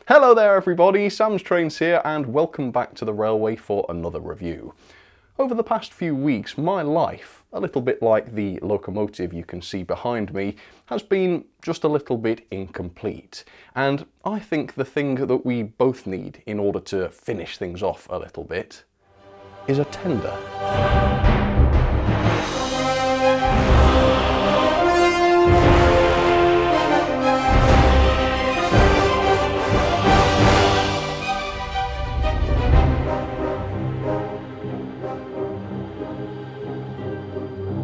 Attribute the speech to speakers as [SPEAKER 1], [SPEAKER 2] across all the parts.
[SPEAKER 1] Hello there everybody, Sam's Trains here and welcome back to the railway for another review. Over the past few weeks, my life, a little bit like the locomotive you can see behind me, has been just a little bit incomplete. And I think the thing that we both need in order to finish things off a little bit is a tender.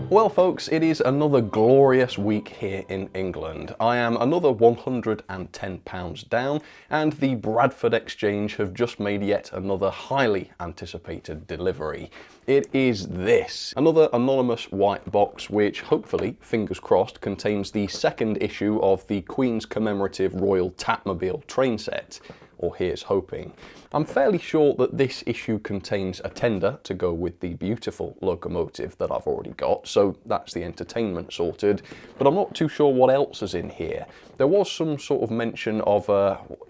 [SPEAKER 1] Well folks, it is another glorious week here in England. I am another £110 down and the Bradford Exchange have just made yet another highly anticipated delivery. It is this, another anonymous white box which hopefully, fingers crossed, contains the second issue of the Queen's commemorative Royal Tatmobile train set. Or here's hoping. I'm fairly sure that this issue contains a tender to go with the beautiful locomotive that I've already got, so that's the entertainment sorted, but I'm not too sure what else is in here. There was some sort of mention of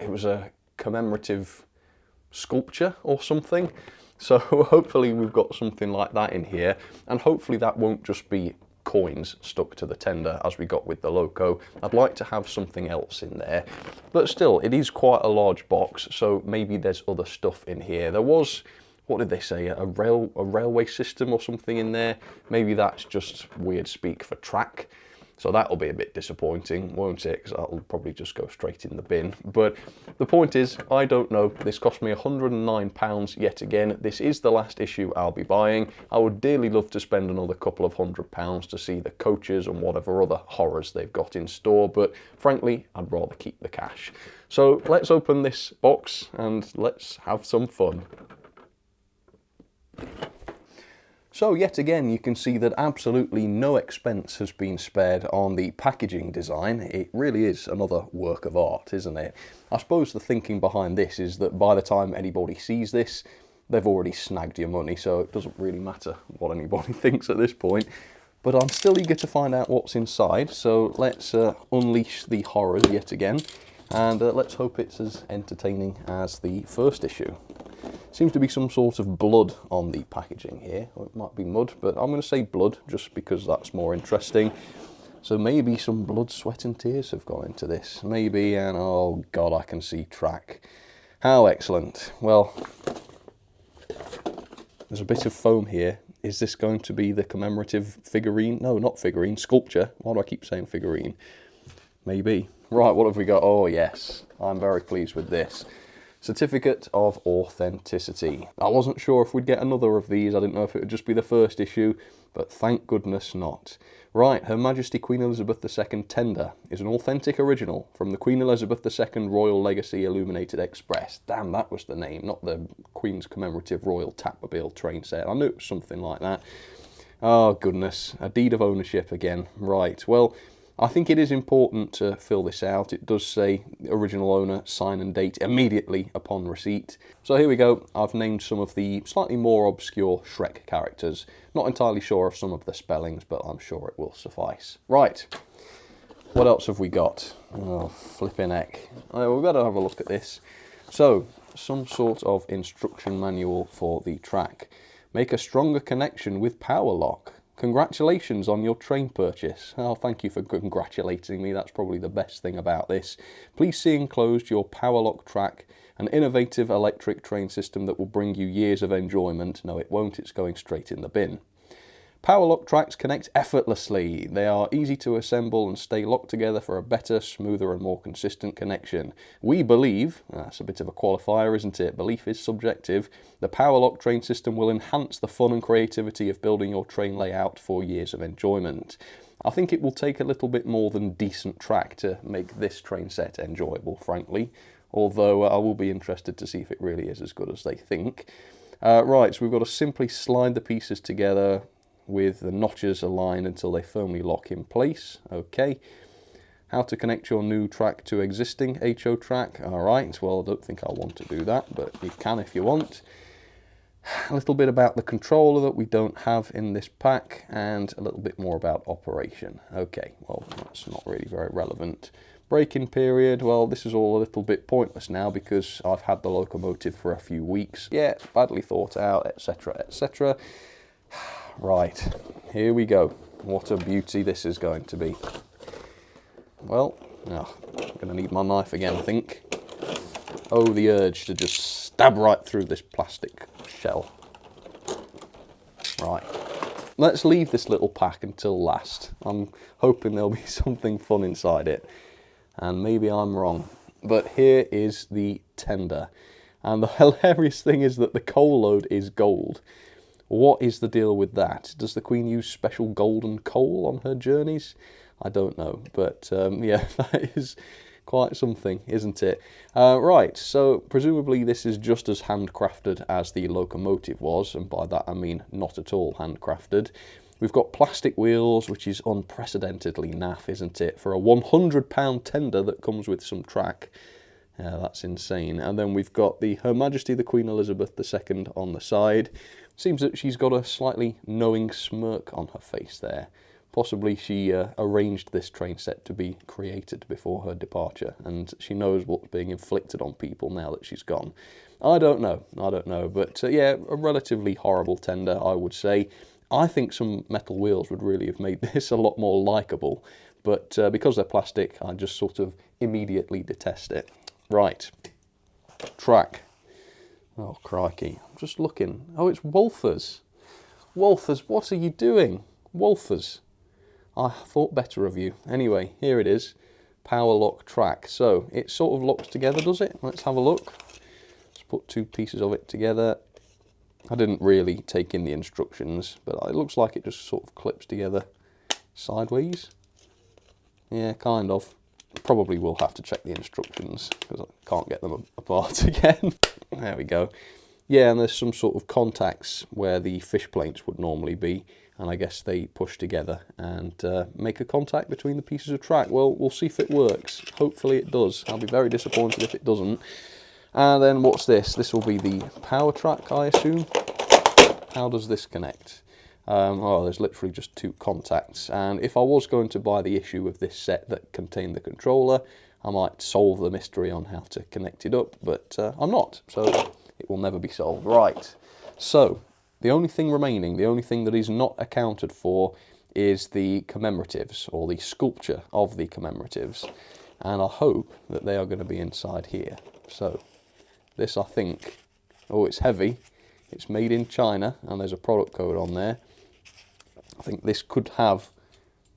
[SPEAKER 1] it was a commemorative sculpture or something, so hopefully we've got something like that in here, and hopefully that won't just be coins stuck to the tender as we got with the loco. I'd like to have something else in there, but still it is quite a large box, so maybe there's other stuff in here. There was, what did they say, a railway system or something in there. Maybe that's just weird speak for track. So that'll be a bit disappointing, won't it? Because that'll probably just go straight in the bin. But the point is, I don't know. This cost me £109 yet again. This is the last issue I'll be buying. I would dearly love to spend another couple of £100 to see the coaches and whatever other horrors they've got in store. But frankly, I'd rather keep the cash. So let's open this box and let's have some fun. So yet again you can see that absolutely no expense has been spared on the packaging design. It really is another work of art, isn't it? I suppose the thinking behind this is that by the time anybody sees this, they've already snagged your money, so it doesn't really matter what anybody thinks at this point. But I'm still eager to find out what's inside, so let's unleash the horrors yet again, and let's hope it's as entertaining as the first issue. Seems to be some sort of blood on the packaging here, or it might be mud, but I'm going to say blood just because that's more interesting. So maybe some blood, sweat and tears have gone into this. Maybe, and oh god, I can see track. How excellent. Well, there's a bit of foam here. Is this going to be the commemorative figurine? No, not figurine, sculpture. Why do I keep saying figurine? Maybe. Right, what have we got? Oh yes, I'm very pleased with this. Certificate of Authenticity. I wasn't sure if we'd get another of these. I didn't know if it would just be the first issue, but thank goodness not. Right, Her Majesty Queen Elizabeth II Tender is an authentic original from the Queen Elizabeth II Royal Legacy Illuminated Express. Damn, that was the name, not the Queen's commemorative Royal Tatmobile train set. I knew it was something like that. Oh goodness, a deed of ownership again. Right, well, I think it is important to fill this out. It does say original owner, sign and date immediately upon receipt. So here we go. I've named some of the slightly more obscure Shrek characters. Not entirely sure of some of the spellings, but I'm sure it will suffice. Right, what else have we got? Oh, flipping heck. We've got to have a look at this. So, some sort of instruction manual for the track. Make a stronger connection with power lock. Congratulations on your train purchase. Oh, thank you for congratulating me. That's probably the best thing about this. Please see enclosed your Powerlock track, an innovative electric train system that will bring you years of enjoyment. No, it won't. It's going straight in the bin. Powerlock tracks connect effortlessly. They are easy to assemble and stay locked together for a better, smoother and more consistent connection. We believe, that's a bit of a qualifier, isn't it? Belief is subjective. The Powerlock train system will enhance the fun and creativity of building your train layout for years of enjoyment. I think it will take a little bit more than decent track to make this train set enjoyable, frankly. Although I will be interested to see if it really is as good as they think. Right, so we've got to simply slide the pieces together with the notches aligned until they firmly lock in place. Okay. How to connect your new track to existing HO track. Alright, well I don't think I'll want to do that, but you can if you want. A little bit about the controller that we don't have in this pack, and a little bit more about operation. Okay, well that's not really very relevant. Braking period, well, this is all a little bit pointless now because I've had the locomotive for a few weeks. Yeah, badly thought out, etc, etc. Right, here we go. What a beauty this is going to be. Well, oh, I'm going to need my knife again, I think. Oh, the urge to just stab right through this plastic shell. Right, let's leave this little pack until last. I'm hoping there'll be something fun inside it. And maybe I'm wrong. But here is the tender. And the hilarious thing is that the coal load is gold. What is the deal with that? Does the Queen use special golden coal on her journeys? I don't know. But yeah, that is quite something, isn't it? Right, so presumably this is just as handcrafted as the locomotive was. And by that I mean not at all handcrafted. We've got plastic wheels, which is unprecedentedly naff, isn't it? For a £100 tender that comes with some track. That's insane. And then we've got the Her Majesty the Queen Elizabeth II on the side. Seems that she's got a slightly knowing smirk on her face there. Possibly she arranged this train set to be created before her departure, and she knows what's being inflicted on people now that she's gone. I don't know, but yeah, a relatively horrible tender, I would say. I think some metal wheels would really have made this a lot more likeable, but because they're plastic, I just sort of immediately detest it. Right, track. Oh, crikey, I'm just looking. Oh, it's Wolfers. Wolfers, what are you doing? Wolfers. I thought better of you. Anyway, here it is, power lock track. So it sort of locks together, does it? Let's have a look. Let's put two pieces of it together. I didn't really take in the instructions, but it looks like it just sort of clips together sideways. Yeah, kind of. Probably will have to check the instructions because I can't get them apart again. There we go. Yeah, and there's some sort of contacts where the fish plates would normally be, and I guess they push together and make a contact between the pieces of track. Well, we'll see if it works. Hopefully it does. I'll be very disappointed if it doesn't. And then what's this? This will be the power track, I assume. How does this connect? Oh, there's literally just two contacts. And if I was going to buy the issue of this set that contained the controller, I might solve the mystery on how to connect it up, but I'm not, so it will never be solved. Right, so the only thing remaining, the only thing that is not accounted for is the commemoratives, or the sculpture of the commemoratives. And I hope that they are going to be inside here. So this, I think, oh, it's heavy. It's made in China, and there's a product code on there. I think this could have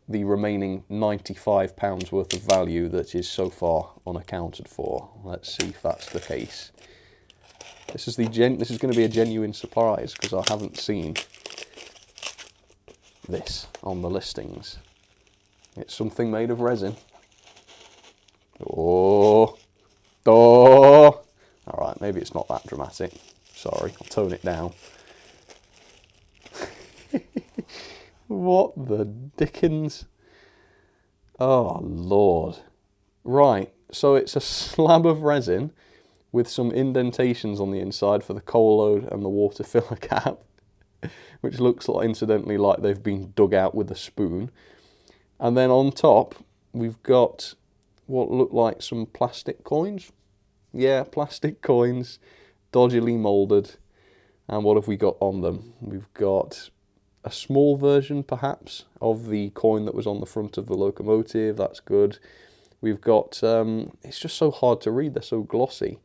[SPEAKER 1] the remaining £95 worth of value that is so far unaccounted for. Let's see if that's the case. This is this is going to be a genuine surprise because I haven't seen this on the listings. It's something made of resin. Oh, all right, maybe it's not that dramatic. Sorry, I'll tone it down. What the dickens? Oh, Lord. Right, so it's a slab of resin with some indentations on the inside for the coal load and the water filler cap, which looks like, incidentally, like they've been dug out with a spoon. And then on top, we've got what look like some plastic coins. Yeah, plastic coins, dodgily moulded. And what have we got on them? We've got a small version, perhaps, of the coin that was on the front of the locomotive. That's good. We've got, it's just so hard to read, they're so glossy.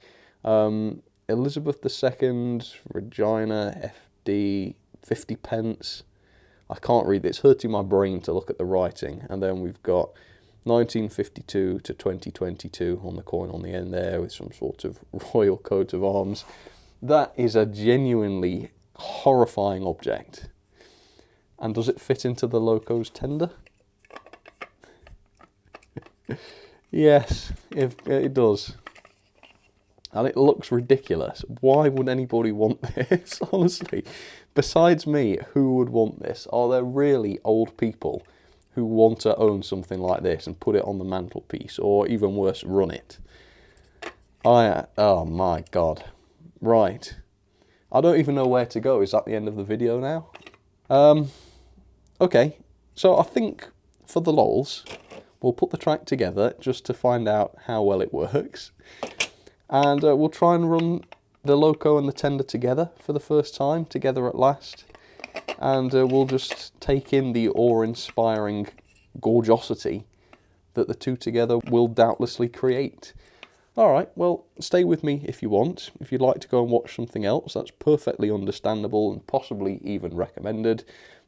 [SPEAKER 1] Elizabeth II, Regina, FD, 50 pence. I can't read it, it's hurting my brain to look at the writing. And then we've got 1952 to 2022 on the coin on the end there with some sort of royal coat of arms. That is a genuinely horrifying object. And does it fit into the loco's tender? Yes, it does. And it looks ridiculous. Why would anybody want this, honestly? Besides me, who would want this? Are there really old people who want to own something like this and put it on the mantelpiece, or even worse, run it? Oh my God. Right. I don't even know where to go. Is that the end of the video now? Okay, so I think for the lols, we'll put the track together just to find out how well it works. And we'll try and run the loco and the tender together for the first time, together at last. And we'll just take in the awe-inspiring gorgeosity that the two together will doubtlessly create. Alright, well, stay with me if you want. If you'd like to go and watch something else, that's perfectly understandable and possibly even recommended.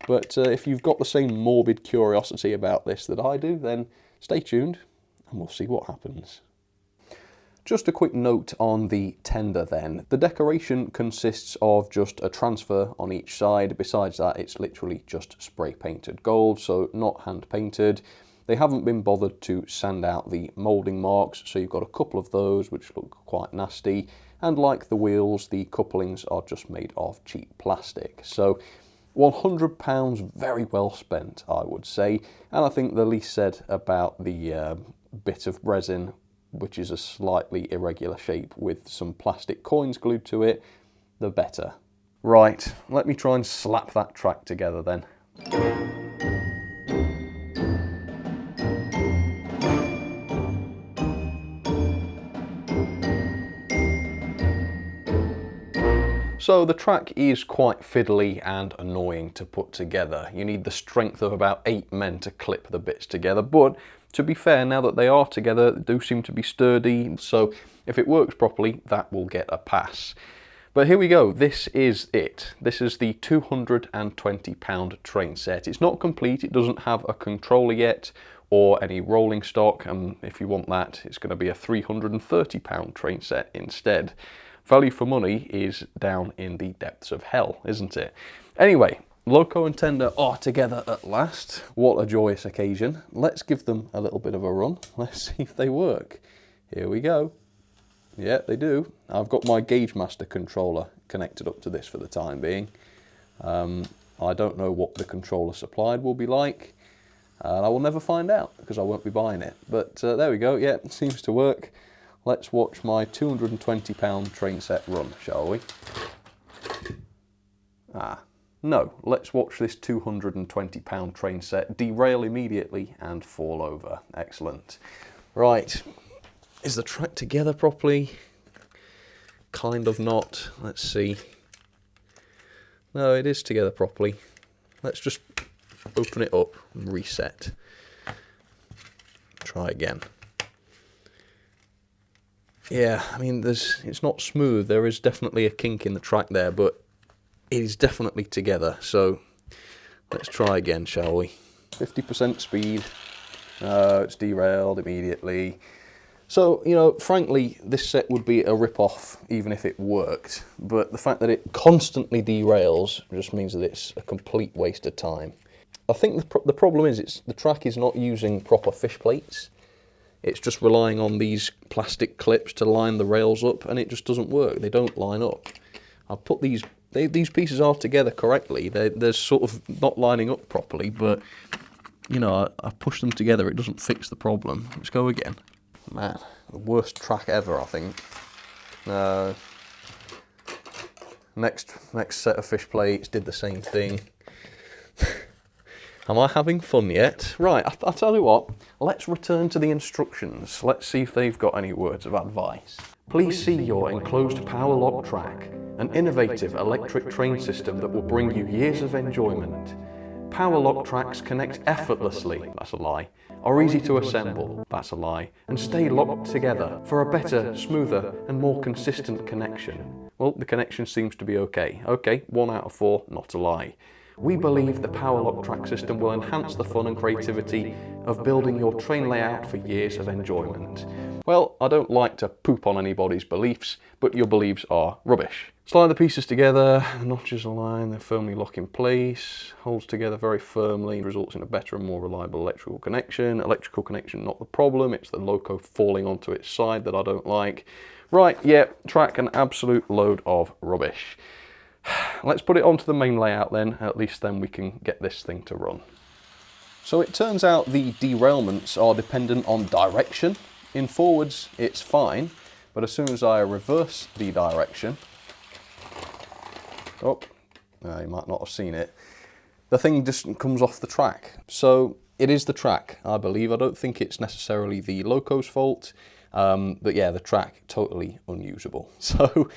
[SPEAKER 1] But if you've got the same morbid curiosity about this that I do, then stay tuned and we'll see what happens. Just a quick note on the tender then. The decoration consists of just a transfer on each side. Besides that, it's literally just spray painted gold, so not hand painted. They haven't been bothered to sand out the moulding marks, so you've got a couple of those which look quite nasty. And like the wheels, the couplings are just made of cheap plastic. So £100 very well spent, I would say. And I think the least said about the bit of resin, which is a slightly irregular shape with some plastic coins glued to it, the better. Right, let me try and slap that track together then. So the track is quite fiddly and annoying to put together. You need the strength of about 8 men to clip the bits together, but to be fair, now that they are together, they do seem to be sturdy, so if it works properly, that will get a pass. But here we go, this is it. This is the £220 train set. It's not complete, it doesn't have a controller yet, or any rolling stock, and if you want that, it's going to be a £330 train set instead. Value for money is down in the depths of hell, isn't it? Anyway, loco and tender are together at last. What a joyous occasion. Let's give them a little bit of a run. Let's see if they work. Here we go. Yeah, they do. I've got my Gauge Master controller connected up to this for the time being. I don't know what the controller supplied will be like. And I will never find out because I won't be buying it. But there we go. Yeah, it seems to work. Let's watch my £220 train set run, shall we? No, let's watch this £220 train set derail immediately and fall over. Excellent. Right, is the track together properly? Kind of not. Let's see. No, it is together properly. Let's just open it up and reset. Try again. Yeah, I mean, it's not smooth. There is definitely a kink in the track there, but it is definitely together. So let's try again, shall we? 50% speed. It's derailed immediately. So, you know, frankly, this set would be a rip-off even if it worked. But the fact that it constantly derails just means that it's a complete waste of time. I think the problem is the track is not using proper fish plates. It's just relying on these plastic clips to line the rails up, and it just doesn't work. They don't line up. I've put these pieces are together correctly. They're sort of not lining up properly, but, you know, I pushed them together. It doesn't fix the problem. Let's go again. Man, the worst track ever, I think. Next set of fish plates did the same thing. Am I having fun yet? Right, I'll tell you what, let's return to the instructions. Let's see if they've got any words of advice. Please see your enclosed power lock track, an innovative electric train system that will bring you years of enjoyment. Power lock tracks connect effortlessly, that's a lie, are easy to assemble, that's a lie, and stay locked together for a better, smoother, and more consistent connection. Well, the connection seems to be okay. Okay, 1 out of 4, not a lie. We believe the power lock track system will enhance the fun and creativity of building your train layout for years of enjoyment. Well, I don't like to poop on anybody's beliefs, but your beliefs are rubbish. Slide the pieces together, the notches align, they're firmly locked in place, holds together very firmly, results in a better and more reliable electrical connection. Electrical connection not the problem, it's the loco falling onto its side that I don't like. Right, yeah, track an absolute load of rubbish. Let's put it onto the main layout then, at least then we can get this thing to run. So it turns out the derailments are dependent on direction. In forwards it's fine, but as soon as I reverse the direction, you might not have seen it, the thing just comes off the track. So It is the track, I believe. I don't think it's necessarily the loco's fault. But yeah, the track, totally unusable. So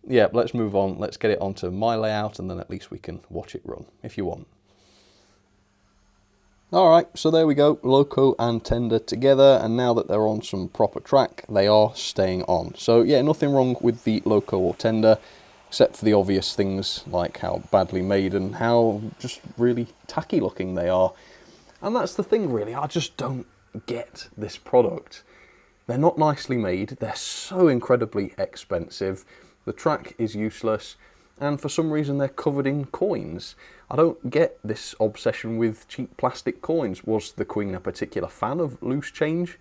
[SPEAKER 1] yeah, let's move on. Let's get it onto my layout, and then at least we can watch it run, if you want. Alright, so there we go, loco and tender together, and now that they're on some proper track, they are staying on. So yeah, nothing wrong with the loco or tender, except for the obvious things like how badly made and how just really tacky looking they are. And that's the thing really, I just don't get this product. They're not nicely made, they're so incredibly expensive, the track is useless, and for some reason they're covered in coins. I don't get this obsession with cheap plastic coins. Was the Queen a particular fan of loose change?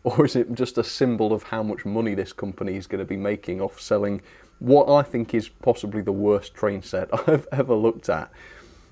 [SPEAKER 1] Or is it just a symbol of how much money this company is going to be making off selling what I think is possibly the worst train set I've ever looked at?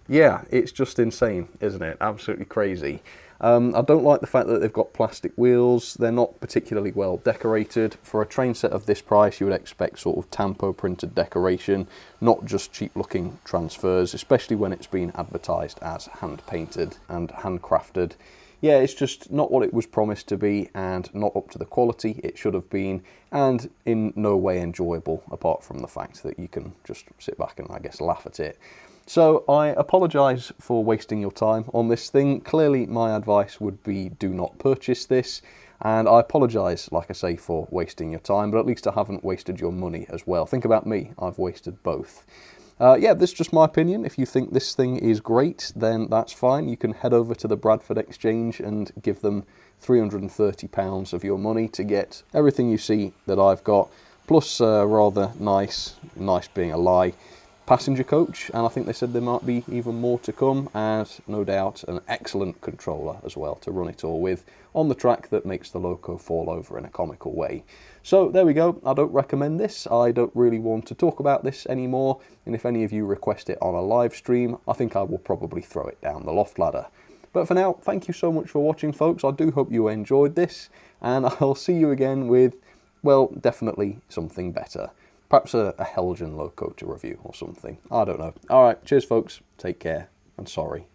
[SPEAKER 1] Yeah, it's just insane, isn't it? Absolutely crazy. I don't like the fact that they've got plastic wheels. They're not particularly well decorated. For a train set of this price, you would expect sort of tampo printed decoration, not just cheap looking transfers, especially when it's been advertised as hand painted and handcrafted. Yeah, it's just not what it was promised to be, and not up to the quality it should have been, and in no way enjoyable, apart from the fact that you can just sit back and I guess laugh at it. So I apologise for wasting your time on this thing. Clearly my advice would be do not purchase this, and I apologise, like I say, for wasting your time, but at least I haven't wasted your money as well. Think about me, I've wasted both. Yeah, this is just my opinion. If you think this thing is great, then that's fine. You can head over to the Bradford Exchange and give them £330 of your money to get everything you see that I've got, plus rather nice being a lie, passenger coach, and I think they said there might be even more to come, and no doubt an excellent controller as well to run it all with on the track that makes the loco fall over in a comical way. So there we go. I don't recommend this. I don't really want to talk about this anymore, and if any of you request it on a live stream, I think I will probably throw it down the loft ladder. But for now, thank you so much for watching, folks. I do hope you enjoyed this, and I'll see you again with, well, definitely something better. Perhaps a Helgen loco to review or something. I don't know. Alright, cheers folks. Take care, and sorry.